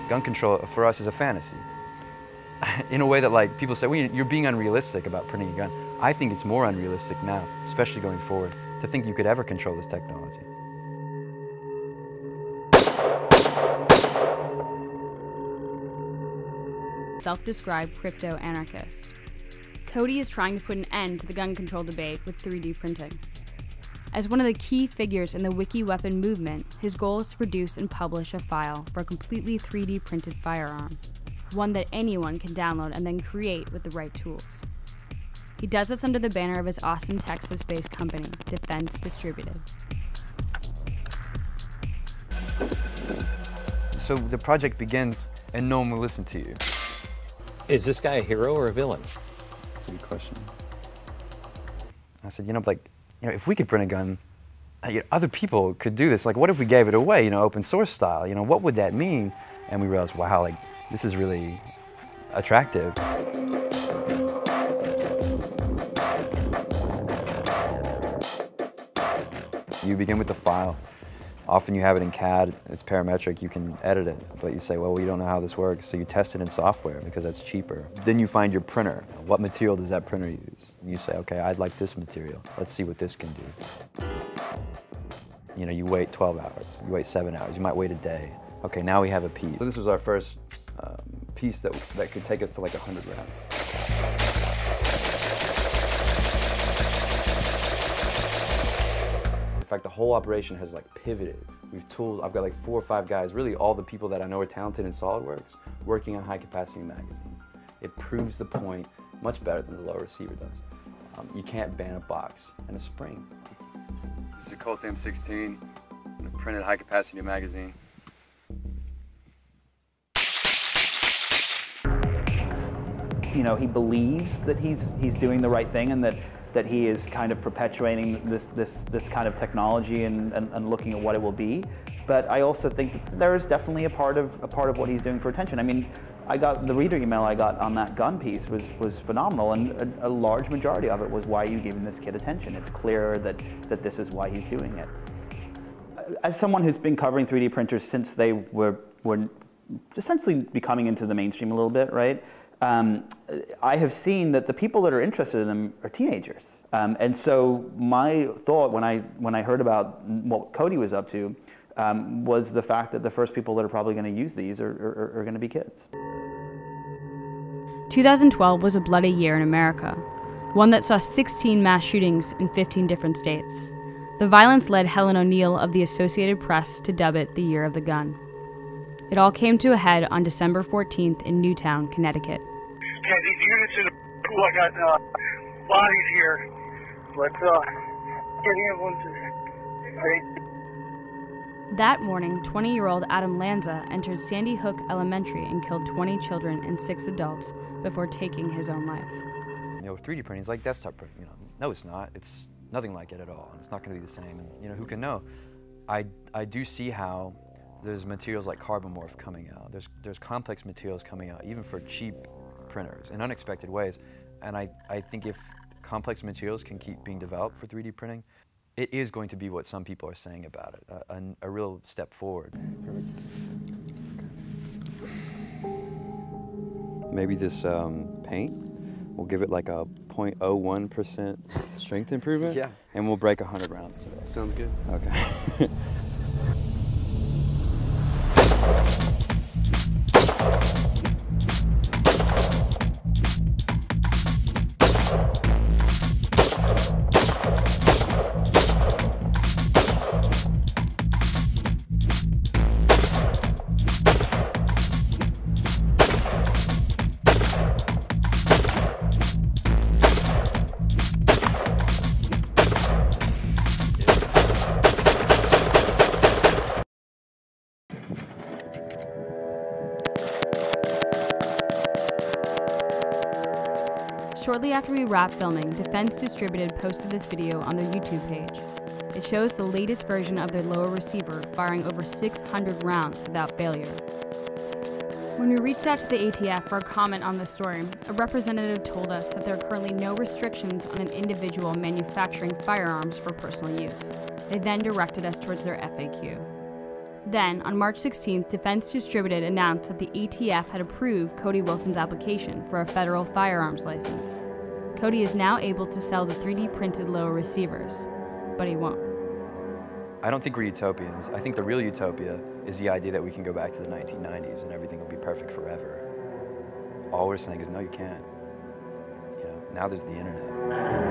gun control for us is a fantasy. In a way that like people say, well, you're being unrealistic about printing a gun. I think it's more unrealistic now, especially going forward, to think you could ever control this technology. Self-described crypto-anarchist. Cody is trying to put an end to the gun control debate with 3D printing. As one of the key figures in the wiki weapon movement, his goal is to produce and publish a file for a completely 3D printed firearm, one that anyone can download and then create with the right tools. He does this under the banner of his Austin, Texas-based company, Defense Distributed. So the project begins and no one will listen to you. Is this guy a hero or a villain? That's a good question. I said, if we could print a gun, other people could do this. Like, what if we gave it away, open source style? What would that mean? And we realized, wow, this is really attractive. You begin with the file. Often you have it in CAD, it's parametric, you can edit it, but you say, well, we don't know how this works, so you test it in software because that's cheaper. Then you find your printer. What material does that printer use? And you say, okay, I'd like this material. Let's see what this can do. You wait 12 hours, you wait 7 hours, you might wait a day. Okay, now we have a piece. So this was our first piece that could take us to like 100 rounds. In fact, the whole operation has pivoted. I've got 4 or 5 guys, really all the people that I know are talented in SolidWorks, working on high capacity magazines. It proves the point much better than the low receiver does. You can't ban a box and a spring. This is a Colt M16, a printed high capacity magazine. He believes that he's doing the right thing and that he is kind of perpetuating this kind of technology and looking at what it will be. But I also think that there is definitely a part of what he's doing for attention. I mean, the reader email I got on that gun piece was phenomenal, and a large majority of it was, why are you giving this kid attention? It's clear that this is why he's doing it. As someone who's been covering 3D printers since they were essentially becoming into the mainstream a little bit, right? I have seen that the people that are interested in them are teenagers, and so my thought when I heard about what Cody was up to was the fact that the first people that are probably going to use these are going to be kids. 2012 was a bloody year in America, one that saw 16 mass shootings in 15 different states. The violence led Helen O'Neill of the Associated Press to dub it the Year of the Gun. It all came to a head on December 14th in Newtown, Connecticut. Okay, these units in the pool, I got bodies here. Let's get ambulances. Right. That morning, 20-year-old Adam Lanza entered Sandy Hook Elementary and killed 20 children and 6 adults before taking his own life. 3D printing is like desktop printing. No, it's not. It's nothing like it at all. It's not going to be the same. And who can know? I do see how there's materials like carbon morph coming out. There's complex materials coming out, even for cheap printers, in unexpected ways. And I think if complex materials can keep being developed for 3D printing, it is going to be what some people are saying about it, a real step forward. Maybe this paint, we'll give it like a 0.01% strength improvement, yeah, and we'll break 100 rounds today. Sounds good. Okay. Shortly after we wrapped filming, Defense Distributed posted this video on their YouTube page. It shows the latest version of their lower receiver firing over 600 rounds without failure. When we reached out to the ATF for a comment on this story, a representative told us that there are currently no restrictions on an individual manufacturing firearms for personal use. They then directed us towards their FAQ. Then, on March 16th, Defense Distributed announced that the ATF had approved Cody Wilson's application for a federal firearms license. Cody is now able to sell the 3D printed lower receivers, but he won't. I don't think we're utopians. I think the real utopia is the idea that we can go back to the 1990s and everything will be perfect forever. All we're saying is, no, you can't. You know, now there's the internet.